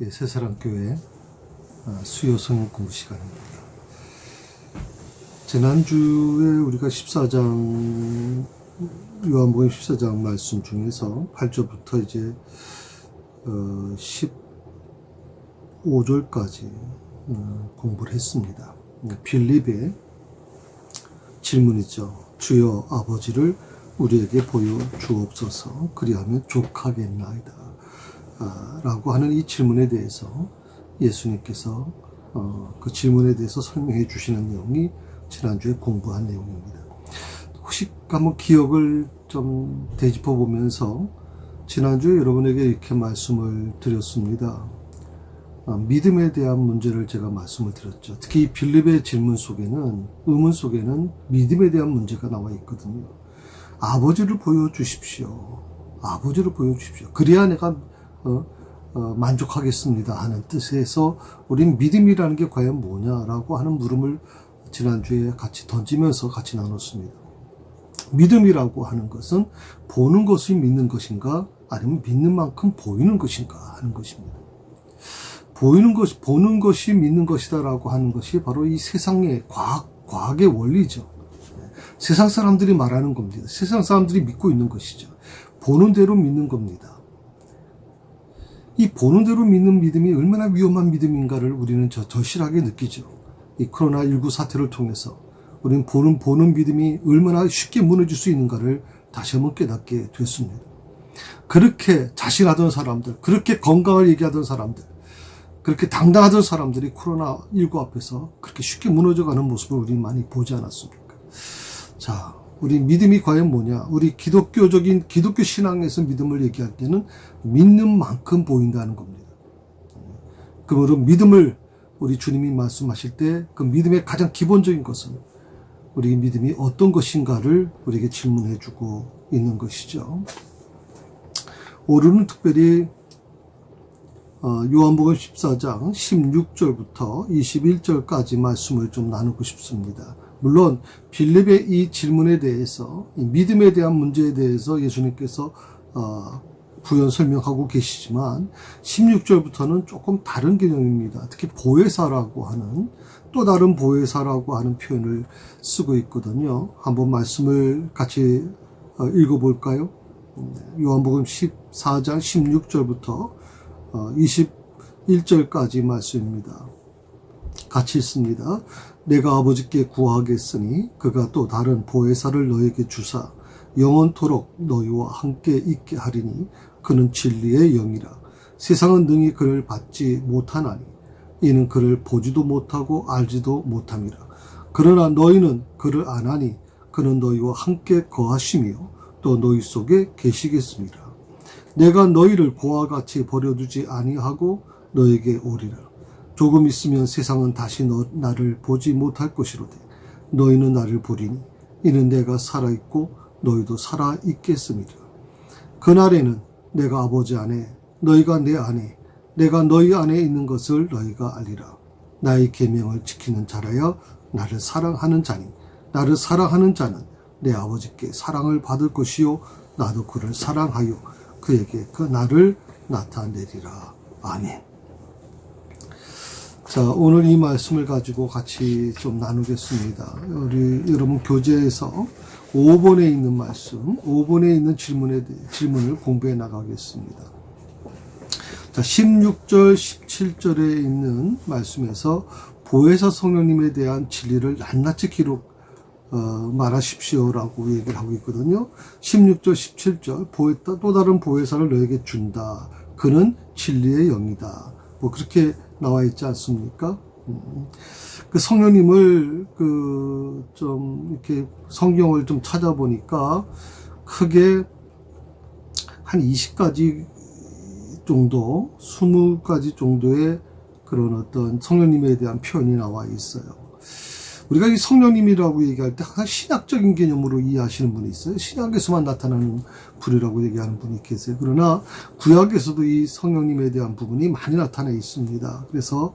새사랑교회 수요 성경 공부 시간입니다. 지난주에 우리가 14장, 요한복음 14장 말씀 중에서 8절부터 이제 15절까지 공부를 했습니다. 빌립의 질문이죠. 주여 아버지를 우리에게 보여주옵소서, 그리하면 족하겠나이다 라고 하는 이 질문에 대해서 예수님께서 그 질문에 대해서 설명해 주시는 내용이 지난주에 공부한 내용입니다. 혹시 한번 기억을 좀 되짚어 보면서 지난주에 여러분에게 이렇게 말씀을 드렸습니다. 믿음에 대한 문제를 제가 말씀을 드렸죠. 특히 이 빌립의 질문 속에는, 의문 속에는 믿음에 대한 문제가 나와 있거든요. 아버지를 보여주십시오. 아버지를 보여주십시오. 그래야 내가 만족하겠습니다 하는 뜻에서 우린 믿음이라는 게 과연 뭐냐라고 하는 물음을 지난주에 같이 던지면서 같이 나눴습니다. 믿음이라고 하는 것은 보는 것이 믿는 것인가, 아니면 믿는 만큼 보이는 것인가 하는 것입니다. 보는 것이 믿는 것이다라고 하는 것이 바로 이 세상의 과학의 원리죠. 세상 사람들이 말하는 겁니다. 세상 사람들이 믿고 있는 것이죠. 보는 대로 믿는 겁니다. 이 보는 대로 믿는 믿음이 얼마나 위험한 믿음인가를 우리는 절실하게 느끼죠. 이 코로나19 사태를 통해서 우리는 보는 믿음이 얼마나 쉽게 무너질 수 있는가를 다시 한번 깨닫게 됐습니다. 그렇게 자신하던 사람들, 그렇게 건강을 얘기하던 사람들, 그렇게 당당하던 사람들이 코로나19 앞에서 그렇게 쉽게 무너져가는 모습을 우리 많이 보지 않았습니까? 자, 우리 믿음이 과연 뭐냐? 우리 기독교 신앙에서 믿음을 얘기할 때는 믿는 만큼 보인다는 겁니다. 그러므로 믿음을 우리 주님이 말씀하실 때 그 믿음의 가장 기본적인 것은 우리 믿음이 어떤 것인가를 우리에게 질문해 주고 있는 것이죠. 오늘은 특별히 요한복음 14장 16절부터 21절까지 말씀을 좀 나누고 싶습니다. 물론 빌립의 이 질문에 대해서, 이 믿음에 대한 문제에 대해서 예수님께서 부연 설명하고 계시지만 16절부터는 조금 다른 개념입니다. 특히 보혜사라고 하는, 또 다른 보혜사라고 하는 표현을 쓰고 있거든요. 한번 말씀을 같이 읽어볼까요? 요한복음 14장 16절부터 21절까지 말씀입니다. 같이 읽습니다. 내가 아버지께 구하겠으니 그가 또 다른 보혜사를 너에게 주사 영원토록 너희와 함께 있게 하리니 그는 진리의 영이라. 세상은 능히 그를 받지 못하나니 이는 그를 보지도 못하고 알지도 못함이라. 그러나 너희는 그를 아나니 그는 너희와 함께 거하시며 또 너희 속에 계시겠습니다. 내가 너희를 고와 같이 버려두지 아니하고 너에게 오리라. 조금 있으면 세상은 다시 나를 보지 못할 것이로되 너희는 나를 보리니 이는 내가 살아있고 너희도 살아있겠습니다. 그날에는 내가 아버지 안에, 너희가 내 안에, 내가 너희 안에 있는 것을 너희가 알리라. 나의 계명을 지키는 자라야 나를 사랑하는 자니 나를 사랑하는 자는 내 아버지께 사랑을 받을 것이요 나도 그를 사랑하여 그에게 그 나를 나타내리라. 아멘. 자, 오늘 이 말씀을 가지고 같이 좀 나누겠습니다. 우리 여러분 교재에서 5번에 있는 말씀, 5번에 있는 질문을 공부해 나가겠습니다. 자, 16절, 17절에 있는 말씀에서 보혜사 성령님에 대한 진리를 낱낱이 말하십시오라고 얘기를 하고 있거든요. 16절, 17절, 또 다른 보혜사를 너에게 준다. 그는 진리의 영이다. 뭐 그렇게 나와 있지 않습니까? 그 성령님을 좀 이렇게 성경을 좀 찾아보니까 크게 한 20가지 정도, 20가지 정도의 그런 어떤 성령님에 대한 표현이 나와 있어요. 우리가 이 성령님이라고 얘기할 때 항상 신약적인 개념으로 이해하시는 분이 있어요. 신약에서만 나타나는 분이라고 얘기하는 분이 계세요. 그러나 구약에서도 이 성령님에 대한 부분이 많이 나타나 있습니다. 그래서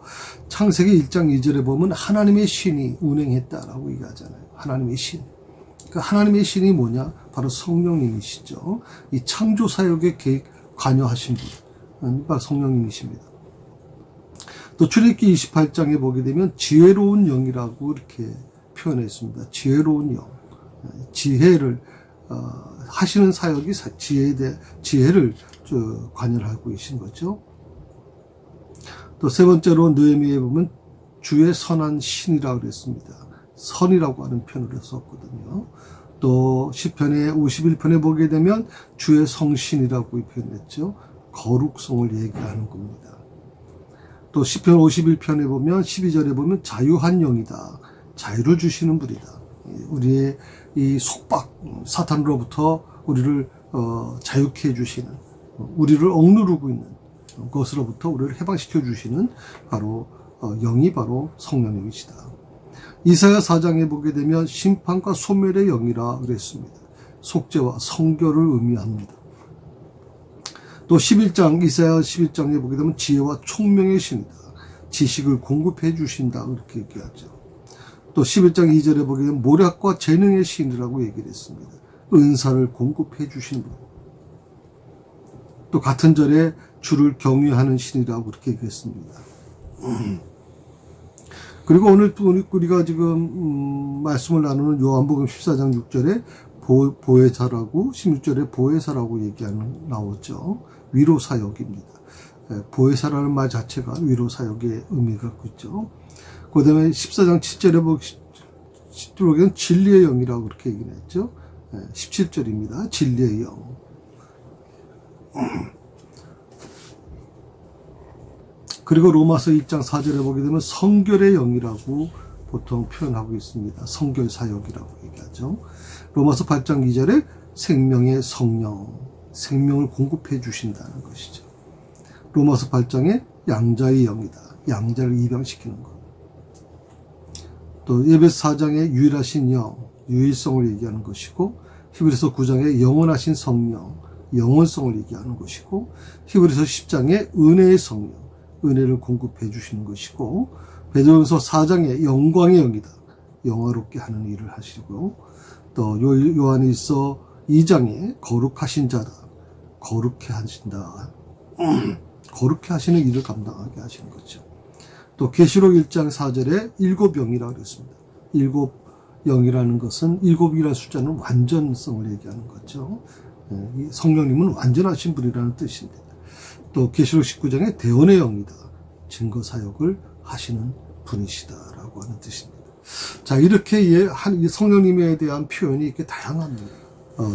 창세기 1장 2절에 보면 하나님의 신이 운행했다라고 얘기하잖아요. 하나님의 신. 그 하나님의 신이 뭐냐? 바로 성령님이시죠. 이 창조 사역에 관여하신 분, 바로 성령님이십니다. 또 출애굽기 28장에 보게 되면 지혜로운 영이라고 이렇게 표현했습니다. 지혜로운 영. 지혜를 하시는 사역이 지혜를 관여하고 계신 거죠. 또 세 번째로 느헤미야에 보면 주의 선한 신이라고 그랬습니다. 선이라고 하는 표현을 썼거든요. 또 시편의 51편에 보게 되면 주의 성신이라고 표현했죠. 거룩성을 얘기하는 겁니다. 또 시편 51편에 보면 12절에 보면 자유한 영이다. 자유를 주시는 분이다. 우리의 이 속박, 사탄으로부터 우리를 자유케 해주시는, 우리를 억누르고 있는 것으로부터 우리를 해방시켜 주시는 바로 영이 바로 성령님이시다. 이사야 4장에 보게 되면 심판과 소멸의 영이라 그랬습니다. 속죄와 성결을 의미합니다. 또 이사야 11장에 보게 되면 지혜와 총명의 신이다. 지식을 공급해 주신다. 그렇게 얘기하죠. 또 11장 2절에 보게 되면 모략과 재능의 신이라고 얘기를 했습니다. 은사를 공급해 주신 분. 또 같은 절에 주를 경외하는 신이라고 그렇게 얘기했습니다. 그리고 오늘 우리가 지금 말씀을 나누는 요한복음 14장 6절에 보혜사라고 16절에 보혜사라고 나오죠. 위로사역입니다. 보혜사라는 말 자체가 위로사역의 의미가 갖고 있죠. 그 다음에 14장 7절에 보면 진리의 영이라고 그렇게 얘기를 했죠. 17절입니다. 진리의 영. 그리고 로마서 1장 4절에 보게 되면 성결의 영이라고 보통 표현하고 있습니다. 성결 사역이라고 얘기하죠. 로마서 8장 2절에 생명의 성령, 생명을 공급해 주신다는 것이죠. 로마서 8장에 양자의 영이다. 양자를 입양시키는 것. 또 에베소 4장에 유일하신 영, 유일성을 얘기하는 것이고, 히브리서 9장에 영원하신 성령, 영원성을 얘기하는 것이고, 히브리서 10장에 은혜의 성령, 은혜를 공급해 주시는 것이고, 베드로전서 4장에 영광의 영이다. 영화롭게 하는 일을 하시고, 또 요한일서 2장에 거룩하신 자다. 거룩해 하신다. 거룩해 하시는 일을 감당하게 하시는 거죠. 또 계시록 1장 4절에 일곱 영이라고 그랬습니다. 일곱 영이라는 것은 일곱이라는 숫자는 완전성을 얘기하는 거죠. 성령님은 완전하신 분이라는 뜻입니다. 또 계시록 19장에 대언의 영이다. 증거 사역을 하시는 분이시다라고 하는 뜻입니다. 자, 이렇게 성령님에 대한 표현이 이렇게 다양합니다.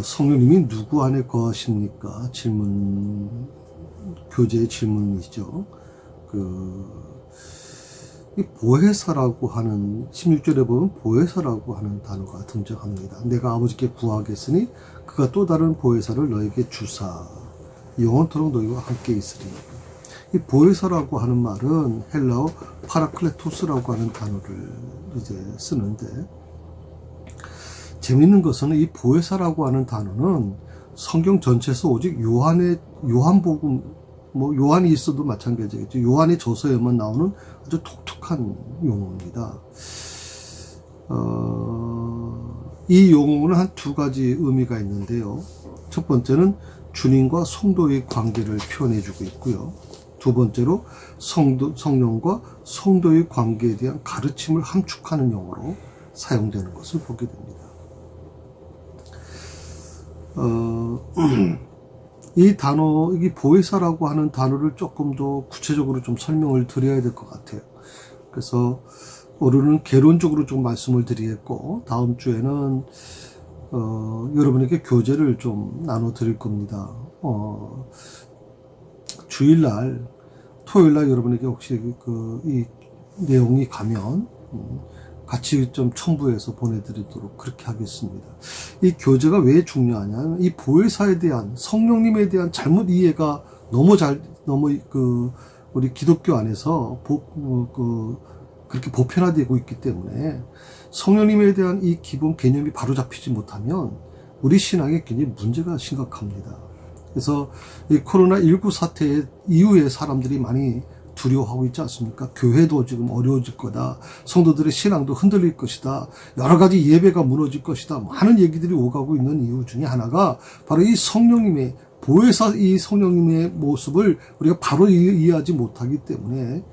성령님이 누구 안에 거하십니까? 교재의 질문이죠. 이 보혜사라고 하는 16절에 보면 보혜사라고 하는 단어가 등장합니다. 내가 아버지께 구하겠으니 그가 또 다른 보혜사를 너에게 주사 영원토록 너희와 함께 있으리니. 이 보혜사라고 하는 말은 헬라어 파라클레토스라고 하는 단어를 이제 쓰는데, 재밌는 것은 이 보혜사라고 하는 단어는 성경 전체에서 오직 요한복음, 요한이 있어도 마찬가지겠죠. 요한의 저서에만 나오는 아주 독특한 용어입니다. 이 용어는 한 두 가지 의미가 있는데요. 첫 번째는 주님과 성도의 관계를 표현해주고 있고요. 두 번째로 성령과 성도의 관계에 대한 가르침을 함축하는 용어로 사용되는 것을 보게 됩니다. 이 보혜사라고 하는 단어를 조금 더 구체적으로 좀 설명을 드려야 될 것 같아요. 그래서 오늘은 개론적으로 좀 말씀을 드리겠고, 다음 주에는 여러분에게 교재를 좀 나눠 드릴 겁니다. 주일날, 토요일날 여러분에게 혹시 이 내용이 가면 같이 좀 첨부해서 보내드리도록 그렇게 하겠습니다. 이 교재가 왜 중요하냐면, 이 보혜사에 대한, 성령님에 대한 잘못 이해가 우리 기독교 안에서 그렇게 보편화되고 있기 때문에, 성령님에 대한 이 기본 개념이 바로 잡히지 못하면 우리 신앙에 굉장히 문제가 심각합니다. 그래서 이 코로나19 사태 이후에 사람들이 많이 두려워하고 있지 않습니까? 교회도 지금 어려워질 거다. 성도들의 신앙도 흔들릴 것이다. 여러 가지 예배가 무너질 것이다. 많은 얘기들이 오가고 있는 이유 중에 하나가 바로 이 성령님의 보혜사, 이 성령님의 모습을 우리가 바로 이해하지 못하기 때문에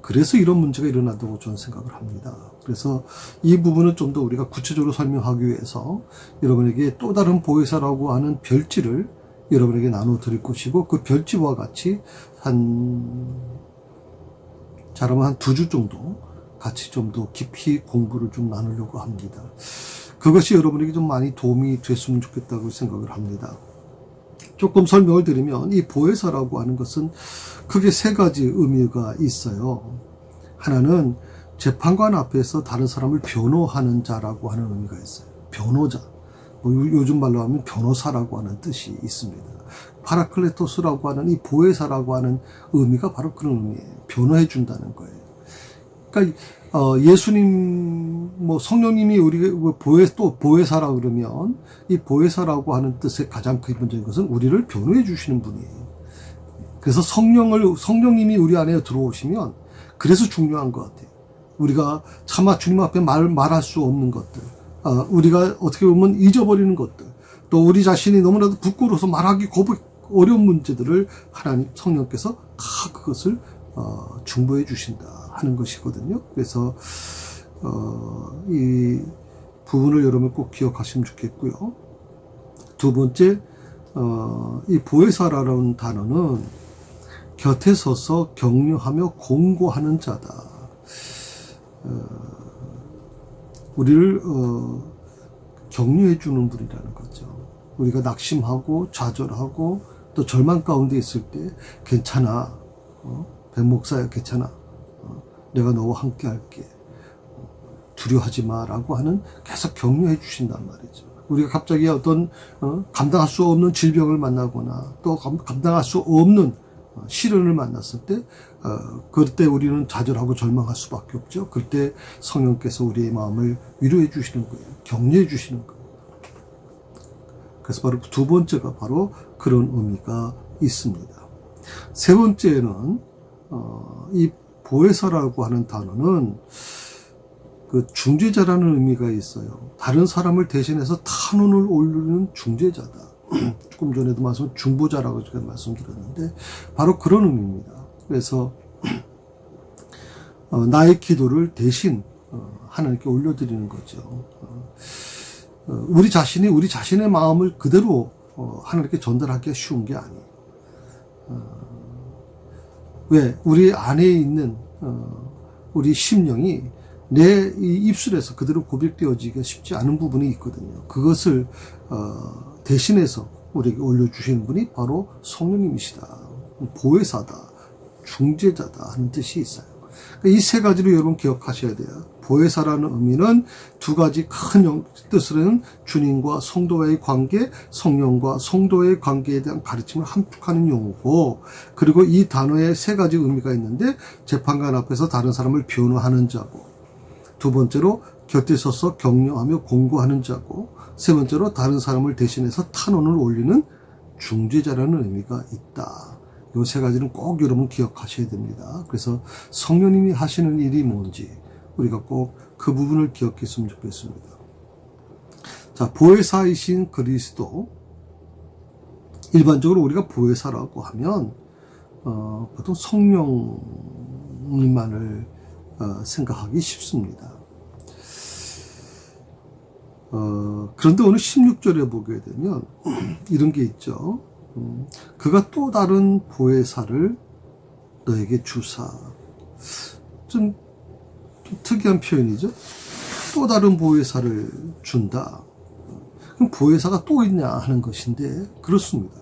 그래서 이런 문제가 일어난다고 저는 생각을 합니다. 그래서 이 부분은 좀 더 우리가 구체적으로 설명하기 위해서 여러분에게 또 다른 보혜사라고 하는 별지를 여러분에게 나눠 드릴 것이고, 그 별지와 같이 잘하면 한 2주 정도 같이 좀 더 깊이 공부를 좀 나누려고 합니다. 그것이 여러분에게 좀 많이 도움이 됐으면 좋겠다고 생각을 합니다. 조금 설명을 드리면, 이 보혜사라고 하는 것은 크게 3가지 의미가 있어요. 하나는 재판관 앞에서 다른 사람을 변호하는 자라고 하는 의미가 있어요. 변호자. 요즘 말로 하면 변호사라고 하는 뜻이 있습니다. 파라클레토스라고 하는 이 보혜사라고 하는 의미가 바로 그런 의미예요. 변호해 준다는 거예요. 그러니까 예수님, 성령님이 우리 또 보혜사라 그러면, 이 보혜사라고 하는 뜻의 가장 기본적인 것은 우리를 변호해 주시는 분이에요. 그래서 성령님이 우리 안에 들어오시면, 그래서 중요한 것 같아요. 우리가 차마 주님 앞에 말할 수 없는 것들, 우리가 어떻게 보면 잊어버리는 것들, 또 우리 자신이 너무나도 부끄러워서 말하기 어려운 문제들을 하나님 성령께서 다 그것을 중보해 주신다 하는 것이거든요. 그래서 이 부분을 여러분 꼭 기억하시면 좋겠고요. 2번째, 이 보혜사라는 단어는 곁에 서서 격려하며 공고하는 자다. 우리를 격려해 주는 분이라는 거죠. 우리가 낙심하고 좌절하고 또 절망 가운데 있을 때 괜찮아, 백 목사야 괜찮아, 내가 너와 함께 할게, 두려워하지 마라고 하는, 계속 격려해 주신단 말이죠. 우리가 갑자기 어떤 감당할 수 없는 질병을 만나거나 또 감당할 수 없는 시련을 만났을 때 그때 우리는 좌절하고 절망할 수밖에 없죠. 그때 성령께서 우리의 마음을 위로해 주시는 거예요. 격려해 주시는 거예요. 그래서 바로 2번째가 바로 그런 의미가 있습니다. 3번째는 이 보혜사라고 하는 단어는 그 중재자라는 의미가 있어요. 다른 사람을 대신해서 탄원을 올리는 중재자다. 조금 전에도 중보자라고 제가 말씀드렸는데 바로 그런 의미입니다. 그래서 나의 기도를 대신 하나님께 올려드리는 거죠. 우리 자신의 마음을 그대로 하나님께 전달하기가 쉬운 게 아니에요. 왜? 우리 안에 있는 우리 심령이 내 입술에서 그대로 고백되어지기가 쉽지 않은 부분이 있거든요. 그것을 대신해서 우리에게 올려주시는 분이 바로 성령님이시다, 보혜사다, 중재자다 하는 뜻이 있어요. 이 3가지로 여러분 기억하셔야 돼요. 보혜사라는 의미는 2가지 큰 뜻으로는 주님과 성도와의 관계, 성령과 성도의 관계에 대한 가르침을 함축하는 용어고, 그리고 이 단어에 3가지 의미가 있는데, 재판관 앞에서 다른 사람을 변호하는 자고, 2번째로 곁에 서서 격려하며 공고하는 자고, 3번째로 다른 사람을 대신해서 탄원을 올리는 중재자라는 의미가 있다. 이 3가지는 꼭 여러분 기억하셔야 됩니다. 그래서 성령님이 하시는 일이 뭔지 우리가 꼭 그 부분을 기억했으면 좋겠습니다. 자, 보혜사이신 그리스도, 일반적으로 우리가 보혜사라고 하면 보통 성령님만을 생각하기 쉽습니다. 그런데 오늘 16절에 보게 되면 이런 게 있죠. 그가 또 다른 보혜사를 너에게 주사. 좀 특이한 표현이죠. 또 다른 보혜사를 준다. 그럼 보혜사가 또 있냐 하는 것인데, 그렇습니다.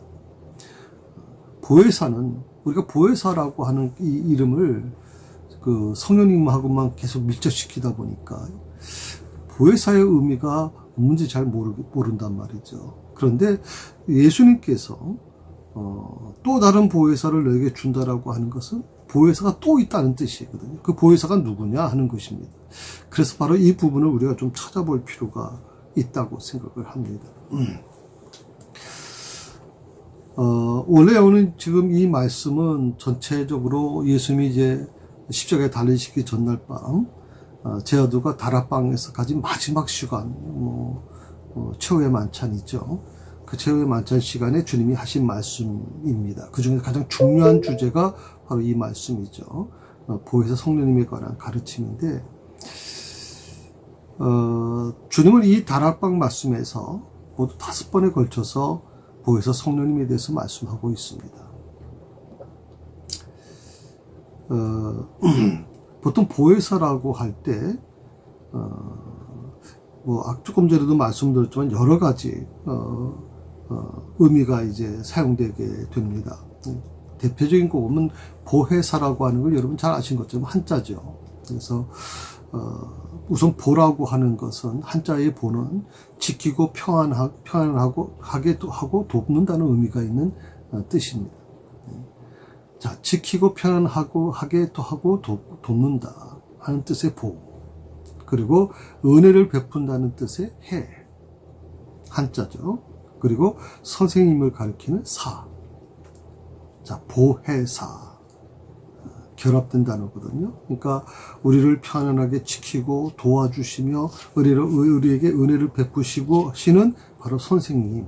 보혜사는, 우리가 보혜사라고 하는 이 이름을 그 성령님하고만 계속 밀접시키다 보니까 보혜사의 의미가 뭔지 잘 모른단 말이죠. 그런데 예수님께서 또 다른 보혜사를 너에게 준다라고 하는 것은 보혜사가 또 있다는 뜻이거든요. 그 보혜사가 누구냐 하는 것입니다. 그래서 바로 이 부분을 우리가 좀 찾아볼 필요가 있다고 생각을 합니다. 원래 오늘 지금 이 말씀은 전체적으로 예수님이 이제 십자가에 달리시기 전날 밤 제자들과 다락방에서 가진 마지막 시간, 최후의 만찬이죠. 그 최후의 만찬 시간에 주님이 하신 말씀입니다. 그 중에 가장 중요한 주제가 바로 이 말씀이죠. 보혜사 성령님에 관한 가르침인데, 주님은 이 다락방 말씀에서 모두 5번에 걸쳐서 보혜사 성령님에 대해서 말씀하고 있습니다. 보통 보혜사라고 할 때, 조금 전에도 말씀드렸지만 여러 가지 의미가 이제 사용되게 됩니다. 대표적인 거 보면 보혜사라고 하는 걸 여러분 잘 아신 것처럼 한자죠. 그래서 우선 보라고 하는 것은 한자의 보는 지키고 평안하게 하고 돕는다는 의미가 있는 뜻입니다. 자, 지키고 평안하게 하고 돕는다 하는 뜻의 보, 그리고 은혜를 베푼다는 뜻의 해, 한자죠. 그리고 선생님을 가리키는 사. 자, 보혜사. 결합된 단어거든요. 그러니까 우리를 편안하게 지키고 도와주시며 우리에게 은혜를 베푸시고 하시는 바로 선생님,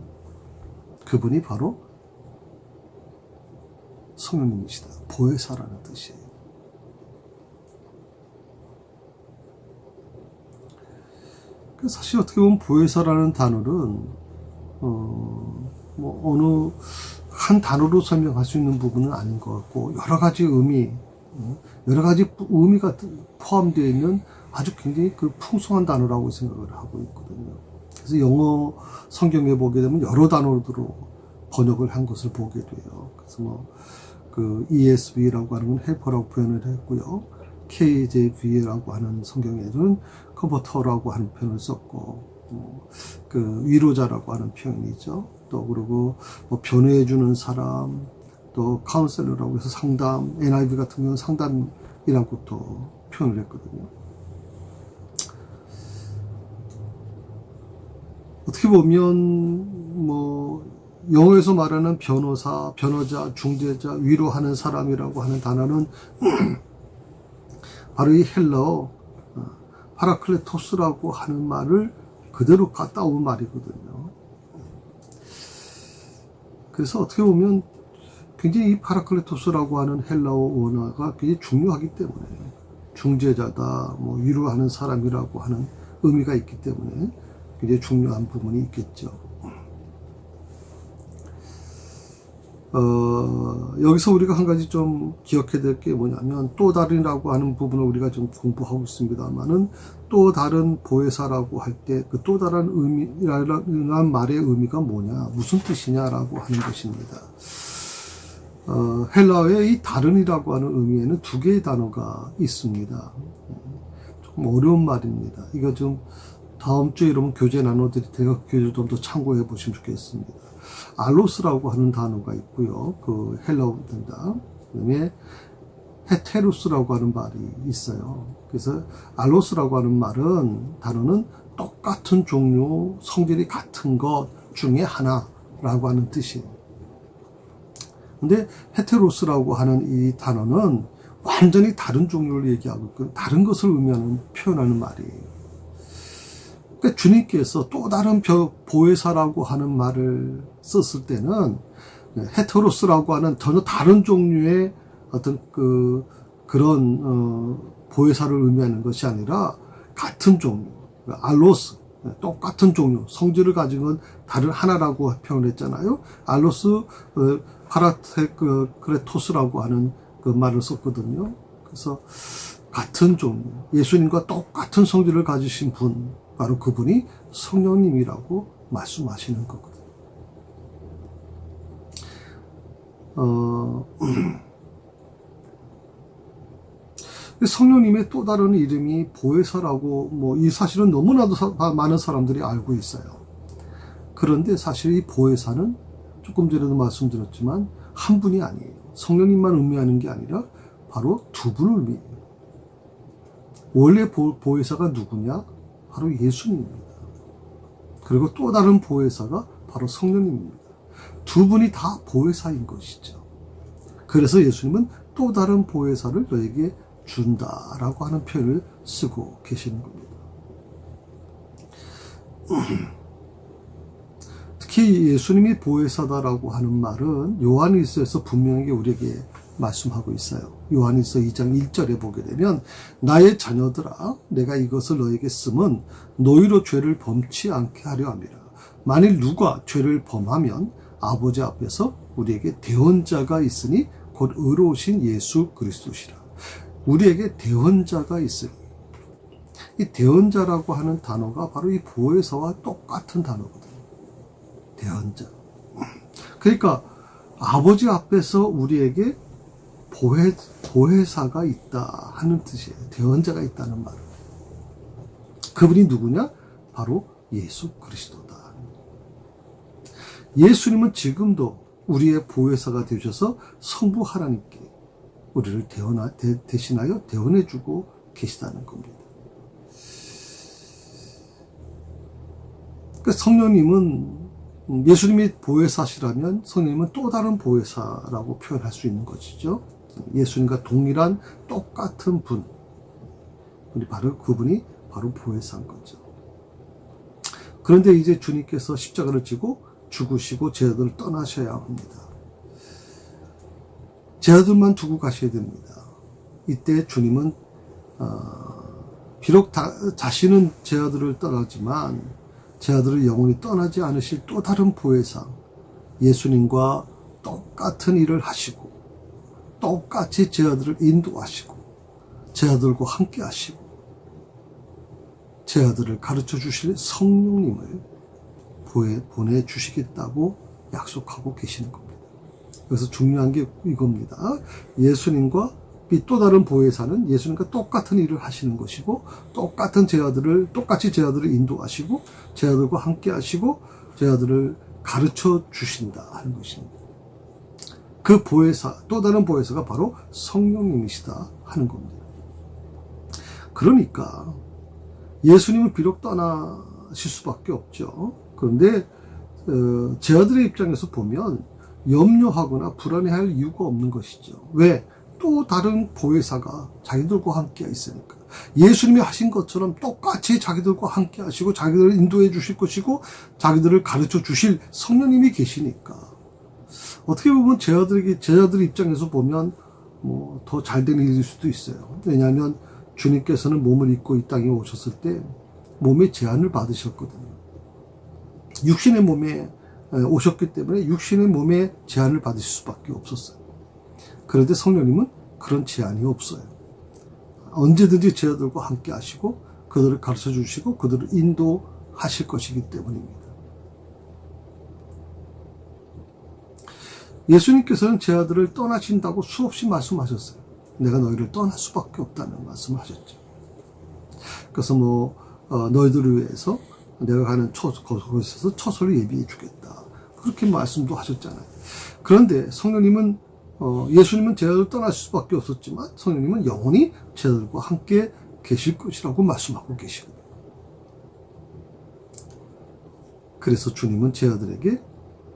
그분이 바로 성령님이시다. 보혜사라는 뜻이에요. 사실 어떻게 보면 보혜사라는 단어는 어느 한 단어로 설명할 수 있는 부분은 아닌 것 같고, 여러 가지 의미가 포함되어 있는 아주 굉장히 풍성한 단어라고 생각을 하고 있거든요. 그래서 영어 성경에 보게 되면 여러 단어로 번역을 한 것을 보게 돼요. 그래서 ESV라고 하는 건 헬퍼라고 표현을 했고요. KJV라고 하는 성경에는 컴포터라고 하는 표현을 썼고, 위로자라고 하는 표현이죠. 또 그리고 변호해주는 사람, 또 카운셀러라고 해서 상담, NIV 같은 경우는 상담이라고 또 표현을 했거든요. 어떻게 보면 영어에서 말하는 변호사, 변호자, 중재자, 위로하는 사람이라고 하는 단어는 바로 이 헬라어 파라클레토스라고 하는 말을 그대로 따온 말이거든요. 그래서 어떻게 보면 굉장히 이 파라클레토스라고 하는 헬라어 원어가 굉장히 중요하기 때문에, 중재자다, 위로하는 사람이라고 하는 의미가 있기 때문에 굉장히 중요한 부분이 있겠죠. 여기서 우리가 한 가지 좀 기억해야 될 게 뭐냐면, 또 다른이라고 하는 부분을 우리가 좀 공부하고 있습니다만은, 또 다른 보혜사라고 할 때 그 또 다른 의미라는 말의 의미가 뭐냐, 무슨 뜻이냐라고 하는 것입니다. 헬라어의 이 다른이라고 하는 의미에는 2개의 단어가 있습니다. 조금 어려운 말입니다. 이거 좀 다음 주에 여러분 교재 나눠드릴 테니까 교재 좀 더 참고해 보시면 좋겠습니다. 알로스라고 하는 단어가 있고요. 그 헬라어입니다. 그다음에 헤테루스라고 하는 말이 있어요. 그래서 알로스라고 하는 단어는 똑같은 종류, 성질이 같은 것 중에 하나라고 하는 뜻이에요. 근데 헤테로스라고 하는 이 단어는 완전히 다른 종류를 얘기하고 있고, 다른 것을 표현하는 말이에요. 그러니까 주님께서 또 다른 보혜사라고 하는 말을 썼을 때는 헤테로스라고 하는 전혀 다른 종류의 어떤 그런 보혜사를 의미하는 것이 아니라 같은 종류, 알로스, 똑같은 종류, 성질을 가진 건 다른 하나라고 표현을 했잖아요. 알로스 파라클레토스라고 하는 그 말을 썼거든요. 그래서 같은 종류, 예수님과 똑같은 성질을 가지신 분, 바로 그분이 성령님이라고 말씀하시는 거거든요. 성령님의 또 다른 이름이 보혜사라고, 이 사실은 너무나도 많은 사람들이 알고 있어요. 그런데 사실 이 보혜사는 조금 전에도 말씀드렸지만 한 분이 아니에요. 성령님만 의미하는 게 아니라 바로 2분을 의미해요. 원래 보혜사가 누구냐? 바로 예수님입니다. 그리고 또 다른 보혜사가 바로 성령님입니다. 2분이 다 보혜사인 것이죠. 그래서 예수님은 또 다른 보혜사를 너에게 준다라고 하는 표현을 쓰고 계시는 겁니다. 특히 예수님이 보혜사다라고 하는 말은 요한일서에서 분명하게 우리에게 말씀하고 있어요. 요한일서 2장 1절에 보게 되면 나의 자녀들아 내가 이것을 너에게 쓰면 너희로 죄를 범치 않게 하려 함이라. 만일 누가 죄를 범하면 아버지 앞에서 우리에게 대언자가 있으니 곧 의로우신 예수 그리스도시라. 우리에게 대언자가 있으니, 이 대언자라고 하는 단어가 바로 이 보혜사와 똑같은 단어거든요. 대언자. 그러니까 아버지 앞에서 우리에게 보혜사가 있다 하는 뜻이에요. 대언자가 있다는 말은. 그분이 누구냐? 바로 예수 그리스도다. 예수님은 지금도 우리의 보혜사가 되셔서 성부 하나님께 우리를 대신하여 대언해주고 계시다는 겁니다. 그러니까 성령님은, 예수님이 보혜사시라면 성령님은 또 다른 보혜사라고 표현할 수 있는 것이죠. 예수님과 동일한 똑같은 분, 그분이 바로 보혜사인 거죠. 그런데 이제 주님께서 십자가를 지고 죽으시고 제 아들을 떠나셔야 합니다. 제 아들만 두고 가셔야 됩니다. 이때 주님은 비록 자신은 제 아들을 떠나지만 제 아들을 영원히 떠나지 않으실 또 다른 보혜사, 예수님과 똑같은 일을 하시고 똑같이 제 아들을 인도하시고 제 아들과 함께 하시고 제 아들을 가르쳐 주실 성령님을 보내주시겠다고 약속하고 계시는 겁니다. 그래서 중요한 게 이겁니다. 예수님과 이 또 다른 보혜사는 예수님과 똑같은 일을 하시는 것이고 똑같이 제 아들을 인도하시고 제 아들과 함께 하시고 제 아들을 가르쳐 주신다 하는 것입니다. 그 보혜사, 또 다른 보혜사가 바로 성령님이시다 하는 겁니다. 그러니까 예수님은 비록 떠나실 수밖에 없죠. 그런데 제 아들의 입장에서 보면 염려하거나 불안해할 이유가 없는 것이죠. 왜? 또 다른 보혜사가 자기들과 함께 있으니까. 예수님이 하신 것처럼 똑같이 자기들과 함께 하시고 자기들을 인도해 주실 것이고 자기들을 가르쳐 주실 성령님이 계시니까. 어떻게 보면 제 아들 입장에서 보면 더 잘된 일일 수도 있어요. 왜냐하면 주님께서는 몸을 입고 이 땅에 오셨을 때 몸의 제한을 받으셨거든요. 육신의 몸에 오셨기 때문에 육신의 몸에 제한을 받으실 수밖에 없었어요. 그런데 성령님은 그런 제한이 없어요. 언제든지 제 아들과 함께 하시고 그들을 가르쳐 주시고 그들을 인도하실 것이기 때문입니다. 예수님께서는 제 아들을 떠나신다고 수없이 말씀하셨어요. 내가 너희를 떠날 수밖에 없다는 말씀을 하셨죠. 그래서 너희들을 위해서 내가 가는 곳에서 처소를 예비해 주겠다. 그렇게 말씀도 하셨잖아요. 그런데 성령님은 예수님은 제 아들을 떠나실 수밖에 없었지만 성령님은 영원히 제 아들과 함께 계실 것이라고 말씀하고 계시거든요. 그래서 주님은 제 아들에게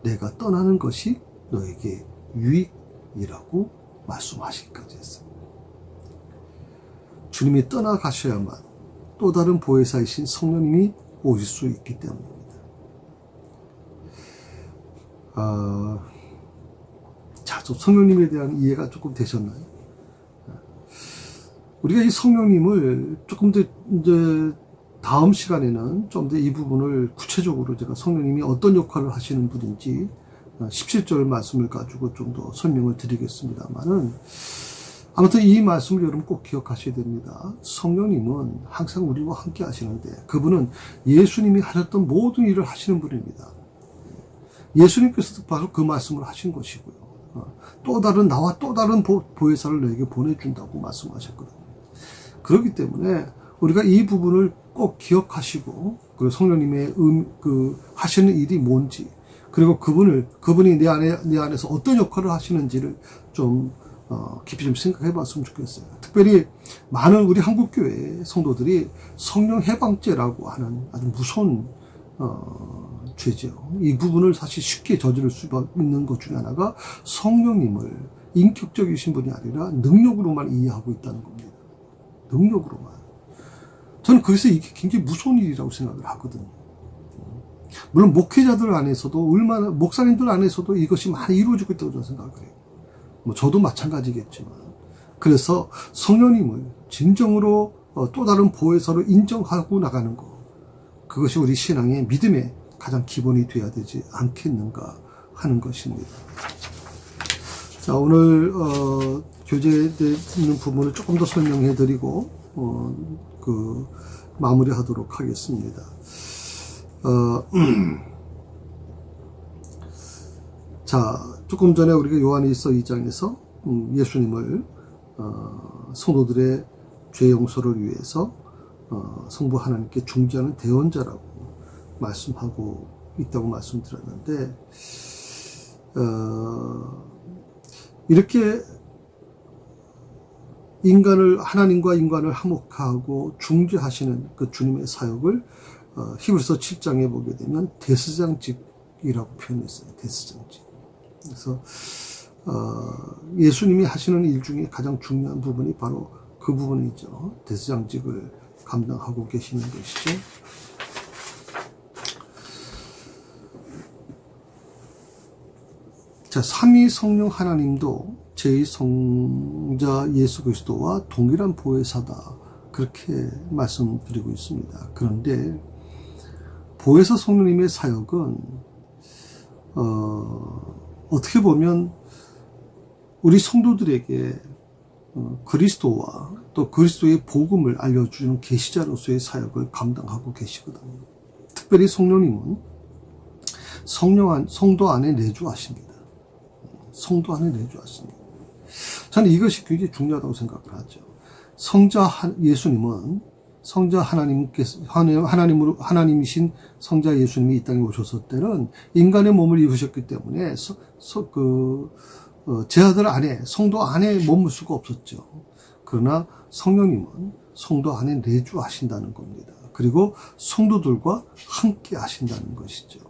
내가 떠나는 것이 너에게 유익이라고 말씀하시기까지 했어요. 주님이 떠나가셔야만 또 다른 보혜사이신 성령님이 오실 수 있기 때문입니다. 자, 좀 성령님에 대한 이해가 조금 되셨나요? 우리가 이 성령님을 조금 더 이제 다음 시간에는 좀 더 이 부분을 구체적으로 제가 성령님이 어떤 역할을 하시는 분인지 17절 말씀을 가지고 좀 더 설명을 드리겠습니다만은, 아무튼 이 말씀을 여러분 꼭 기억하셔야 됩니다. 성령님은 항상 우리와 함께 하시는데 그분은 예수님이 하셨던 모든 일을 하시는 분입니다. 예수님께서도 바로 그 말씀을 하신 것이고요. 나와 또 다른 보혜사를 너에게 보내준다고 말씀하셨거든요. 그렇기 때문에 우리가 이 부분을 꼭 기억하시고, 그리고 성령님의 하시는 일이 뭔지, 그리고 그분이 내 안에서 어떤 역할을 하시는지를 좀 깊이 좀 생각해 봤으면 좋겠어요. 특별히 많은 우리 한국교회 성도들이 성령 해방죄라고 하는 아주 무서운 죄죠. 이 부분을 사실 쉽게 저지를 수 있는 것 중에 하나가 성령님을 인격적이신 분이 아니라 능력으로만 이해하고 있다는 겁니다. 능력으로만. 저는 그래서 이게 굉장히 무서운 일이라고 생각을 하거든요. 물론 목회자들 안에서도 목사님들 안에서도 이것이 많이 이루어지고 있다고 저는 생각을 해요. 뭐 저도 마찬가지겠지만, 그래서 성령님을 진정으로 또 다른 보혜사로 인정하고 나가는 것, 그것이 우리 신앙의 믿음의 가장 기본이 되어야 되지 않겠는가 하는 것입니다. 자, 오늘 교재에 있는 부분을 조금 더 설명해 드리고 마무리하도록 하겠습니다. 자, 조금 전에 우리가 요한일서 2장에서 예수님을 성도들의 죄 용서를 위해서 성부 하나님께 중재하는 대언자라고 말씀하고 있다고 말씀드렸는데, 이렇게 하나님과 인간을 화목하고 중재하시는 그 주님의 사역을 히브리서 7장에 보게 되면 대스장직이라고 표현했어요. 대스장직. 그래서 예수님이 하시는 일 중에 가장 중요한 부분이 바로 그 부분이죠. 대스장직을 감당하고 계시는 것이죠. 자, 삼위 성령 하나님도 제2성자 예수 그리스도와 동일한 보혜사다, 그렇게 말씀드리고 있습니다. 그런데 보혜사 성령님의 사역은 어떻게 보면 우리 성도들에게 그리스도와 또 그리스도의 복음을 알려주는 계시자로서의 사역을 감당하고 계시거든요. 특별히 성령님은 성도 안에 내주하십니다. 성도 안에 내주하십니다. 저는 이것이 굉장히 중요하다고 생각을 하죠. 예수님은 성자 하나님이신 성자 예수님이 이 땅에 오셨을 때는 인간의 몸을 입으셨기 때문에 제 아들 안에, 성도 안에 머물 수가 없었죠. 그러나 성령님은 성도 안에 내주하신다는 겁니다. 그리고 성도들과 함께 하신다는 것이죠.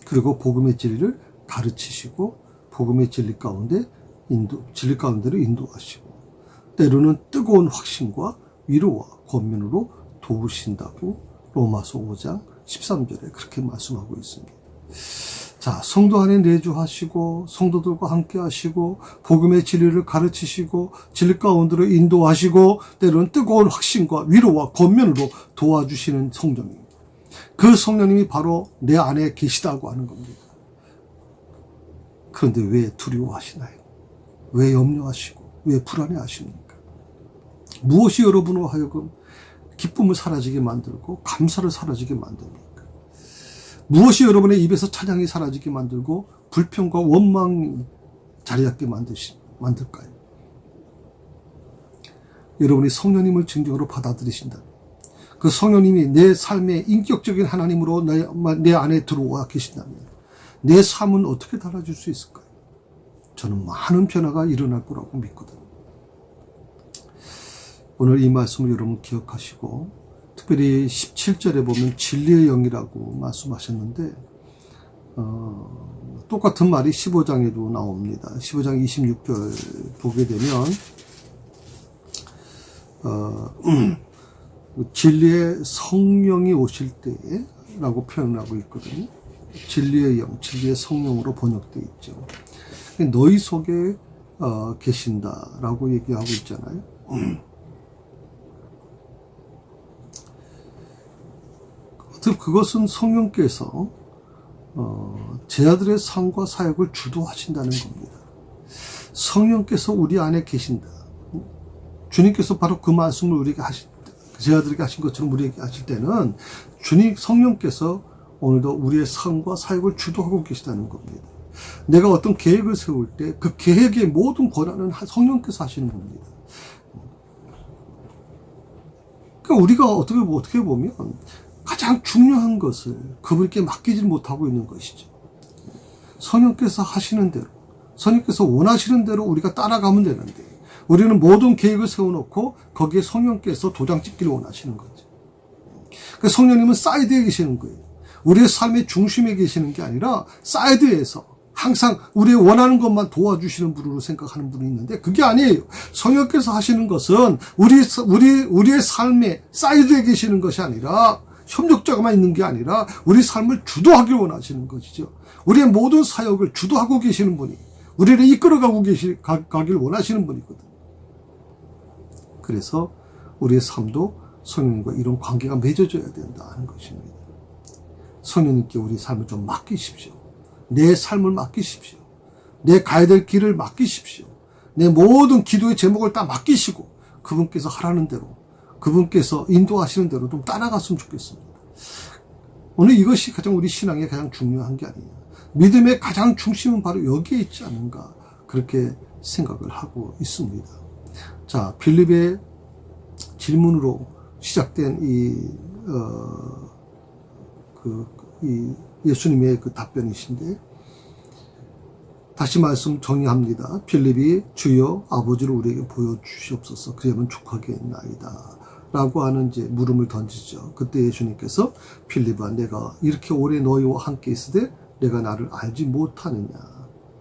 그리고 복음의 진리를 가르치시고 복음의 진리 가운데로 인도하시고, 때로는 뜨거운 확신과 위로와 권면으로 도우신다고 로마서 5장 13절에 그렇게 말씀하고 있습니다. 자, 성도 안에 내주하시고 성도들과 함께 하시고 복음의 진리를 가르치시고 진리 가운데로 인도하시고 때로는 뜨거운 확신과 위로와 권면으로 도와주시는 성령님, 그 성령님이 바로 내 안에 계시다고 하는 겁니다. 그런데 왜 두려워하시나요? 왜 염려하시고 왜 불안해하십니까? 무엇이 여러분으로 하여금 기쁨을 사라지게 만들고 감사를 사라지게 만듭니까? 무엇이 여러분의 입에서 찬양이 사라지게 만들고 불평과 원망이 자리 잡게 만들까요? 여러분이 성령님을 증정으로 받아들이신다면, 그 성령님이 내 삶의 인격적인 하나님으로 내 안에 들어와 계신다면 내 삶은 어떻게 달라질 수 있을까요? 저는 많은 변화가 일어날 거라고 믿거든요. 오늘 이 말씀을 여러분 기억하시고, 특별히 17절에 보면 진리의 영이라고 말씀하셨는데, 똑같은 말이 15장에도 나옵니다. 15장 26절 보게 되면 진리의 성령이 오실 때에 라고 표현하고 있거든요. 진리의 영, 진리의 성령으로 번역되어 있죠. 너희 속에 계신다라고 얘기하고 있잖아요. 그것은 성령께서 제 아들의 삶과 사역을 주도하신다는 겁니다. 성령께서 우리 안에 계신다. 주님께서 바로 그 말씀을 우리에게 제 아들에게 하신 것처럼 우리에게 하실 때는 성령께서 오늘도 우리의 삶과 사역을 주도하고 계시다는 겁니다. 내가 어떤 계획을 세울 때 그 계획의 모든 권한은 성령께서 하시는 겁니다. 그러니까 우리가 어떻게 보면 가장 중요한 것을 그분께 맡기지 못하고 있는 것이죠. 성령께서 하시는 대로, 성령께서 원하시는 대로 우리가 따라가면 되는데, 우리는 모든 계획을 세워놓고 거기에 성령께서 도장 찍기를 원하시는 거죠. 그러니까 성령님은 사이드에 계시는 거예요. 우리의 삶의 중심에 계시는 게 아니라 사이드에서 항상 우리의 원하는 것만 도와주시는 분으로 생각하는 분이 있는데, 그게 아니에요. 성령께서 하시는 것은 우리의 삶의 사이드에 계시는 것이 아니라, 협력자가만 있는 게 아니라 우리 삶을 주도하길 원하시는 것이죠. 우리의 모든 사역을 주도하고 계시는 분이, 우리를 이끌어가고 가길 원하시는 분이거든. 그래서 우리의 삶도 성령님과 이런 관계가 맺어져야 된다는 것입니다. 성령님께 우리 삶을 좀 맡기십시오. 내 삶을 맡기십시오. 내 가야 될 길을 맡기십시오. 내 모든 기도의 제목을 다 맡기시고 그분께서 하라는 대로, 그분께서 인도하시는 대로 좀 따라갔으면 좋겠습니다. 오늘 이것이 가장 우리 신앙에 가장 중요한 게 아니에요. 믿음의 가장 중심은 바로 여기에 있지 않는가, 그렇게 생각을 하고 있습니다. 자, 빌립의 질문으로 시작된 이 예수님의 그 답변이신데, 다시 말씀 정리합니다. 빌립이 주여 아버지를 우리에게 보여주시옵소서, 그리하면 족하겠나이다 라고 하는 이제 물음을 던지죠. 그때 예수님께서 빌립아, 내가 이렇게 오래 너희와 함께 있으되 내가 나를 알지 못하느냐?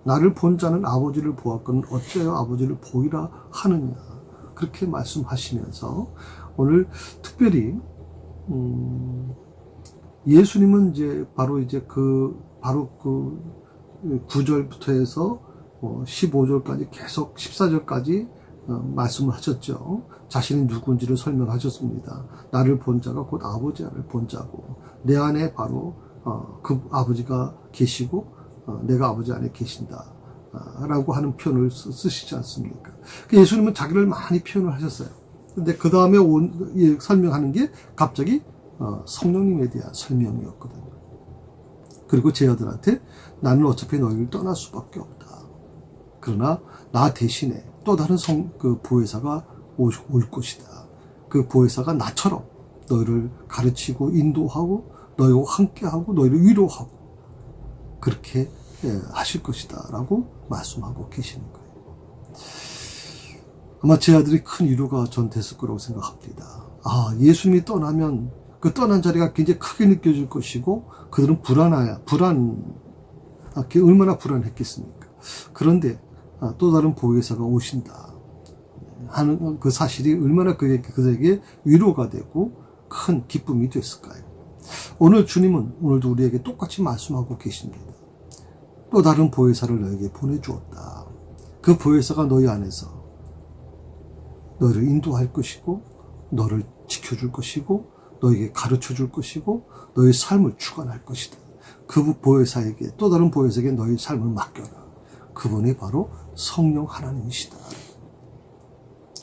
나를 본 자는 아버지를 보았거늘 어찌하여 아버지를 보이라 하느냐? 그렇게 말씀하시면서 오늘 특별히 예수님은 이제 바로 그 9절부터 해서 15절까지 계속 14절까지 말씀을 하셨죠. 자신이 누군지를 설명하셨습니다. 나를 본 자가 곧 아버지를 본 자고, 내 안에 바로 그 아버지가 계시고 내가 아버지 안에 계신다 라고 하는 표현을 쓰시지 않습니까? 예수님은 자기를 많이 표현을 하셨어요. 근데 그 다음에 설명하는 게 갑자기 성령님에 대한 설명이었거든요. 그리고 제 아들한테 나는 어차피 너희를 떠날 수밖에 없다. 그러나 나 대신에 또 다른 그 보혜사가 올 것이다. 그 보혜사가 나처럼 너희를 가르치고 인도하고 너희와 함께하고 너희를 위로하고 그렇게 하실 것이다 라고 말씀하고 계시는 거예요. 아마 제 아들이 큰 위로가 전 됐을 거라고 생각합니다. 예수님이 떠나면 그 떠난 자리가 굉장히 크게 느껴질 것이고 그들은 얼마나 불안했겠습니까? 그런데 또 다른 보혜사가 오신다 하는 그 사실이 얼마나 그들에게 위로가 되고 큰 기쁨이 됐을까요? 오늘 주님은 오늘도 우리에게 똑같이 말씀하고 계십니다. 또 다른 보혜사를 너에게 보내주었다. 그 보혜사가 너희 안에서 너희를 인도할 것이고 너를 지켜줄 것이고 너에게 가르쳐줄 것이고 너의 삶을 주관할 것이다. 그 보혜사에게, 또 다른 보혜사에게 너의 삶을 맡겨라. 그분이 바로 성령 하나님이시다.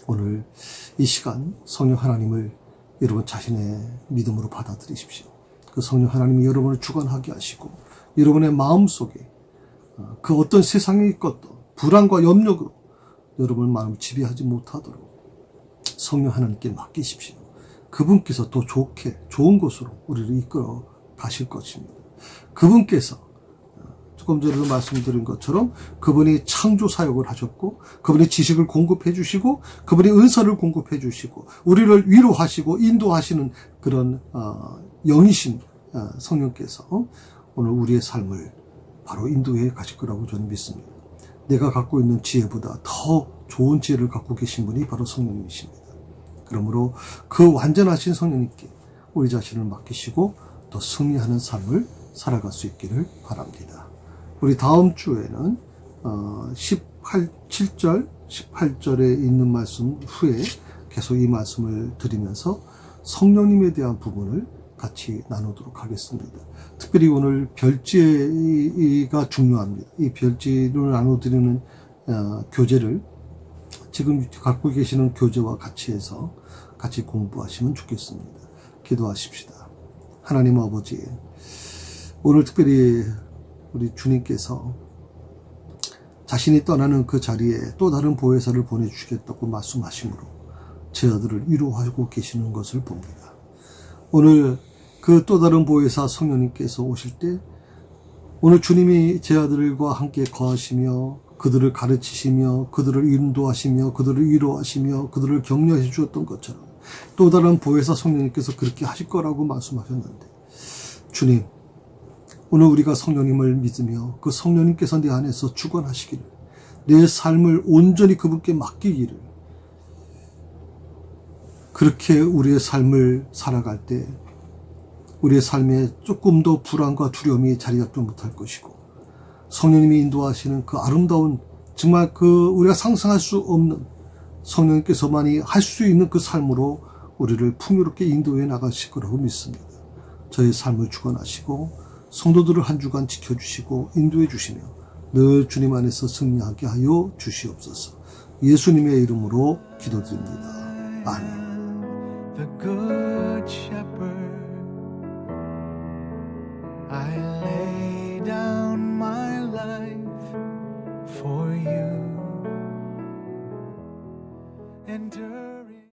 오늘 이 시간 성령 하나님을 여러분 자신의 믿음으로 받아들이십시오. 그 성령 하나님이 여러분을 주관하게 하시고 여러분의 마음속에 그 어떤 세상의 것도 불안과 염려로 여러분 마음을 지배하지 못하도록 성령 하나님께 맡기십시오. 그분께서 더 좋은 곳으로 우리를 이끌어 가실 것입니다. 그분께서 조금 전에도 말씀드린 것처럼 그분이 창조 사역을 하셨고 그분이 지식을 공급해 주시고 그분이 은사를 공급해 주시고 우리를 위로하시고 인도하시는 그런 영이신 성령께서 오늘 우리의 삶을 바로 인도해 가실 거라고 저는 믿습니다. 내가 갖고 있는 지혜보다 더 좋은 지혜를 갖고 계신 분이 바로 성령님이십니다. 그러므로 그 완전하신 성령님께 우리 자신을 맡기시고 더 승리하는 삶을 살아갈 수 있기를 바랍니다. 우리 다음 주에는 7절, 18절에 있는 말씀 후에 계속 이 말씀을 드리면서 성령님에 대한 부분을 같이 나누도록 하겠습니다. 특별히 오늘 별지가 중요합니다. 이 별지를 나눠드리는 교재를 지금 갖고 계시는 교재와 같이 해서 같이 공부하시면 좋겠습니다. 기도하십시다. 하나님 아버지, 오늘 특별히 우리 주님께서 자신이 떠나는 그 자리에 또 다른 보혜사를 보내주시겠다고 말씀하심으로 제 아들을 위로하고 계시는 것을 봅니다. 오늘 그 또 다른 보혜사 성령님께서 오실 때 오늘 주님이 제 아들과 함께 거하시며 그들을 가르치시며 그들을 인도하시며 그들을 위로하시며 그들을 격려해 주었던 것처럼 또 다른 보혜사 성령님께서 그렇게 하실 거라고 말씀하셨는데, 주님, 오늘 우리가 성령님을 믿으며 그 성령님께서 내 안에서 주관하시기를, 내 삶을 온전히 그분께 맡기기를, 그렇게 우리의 삶을 살아갈 때 우리의 삶에 조금 더 불안과 두려움이 자리 잡지 못할 것이고 성령님이 인도하시는 그 아름다운, 정말 우리가 상상할 수 없는, 성령님께서만이 할 수 있는 그 삶으로 우리를 풍요롭게 인도해 나가실 거라고 믿습니다. 저의 삶을 주관하시고 성도들을 한 주간 지켜주시고 인도해 주시며 늘 주님 안에서 승리하게 하여 주시옵소서. 예수님의 이름으로 기도드립니다. 아멘. The good shepherd, I lay down my life for you.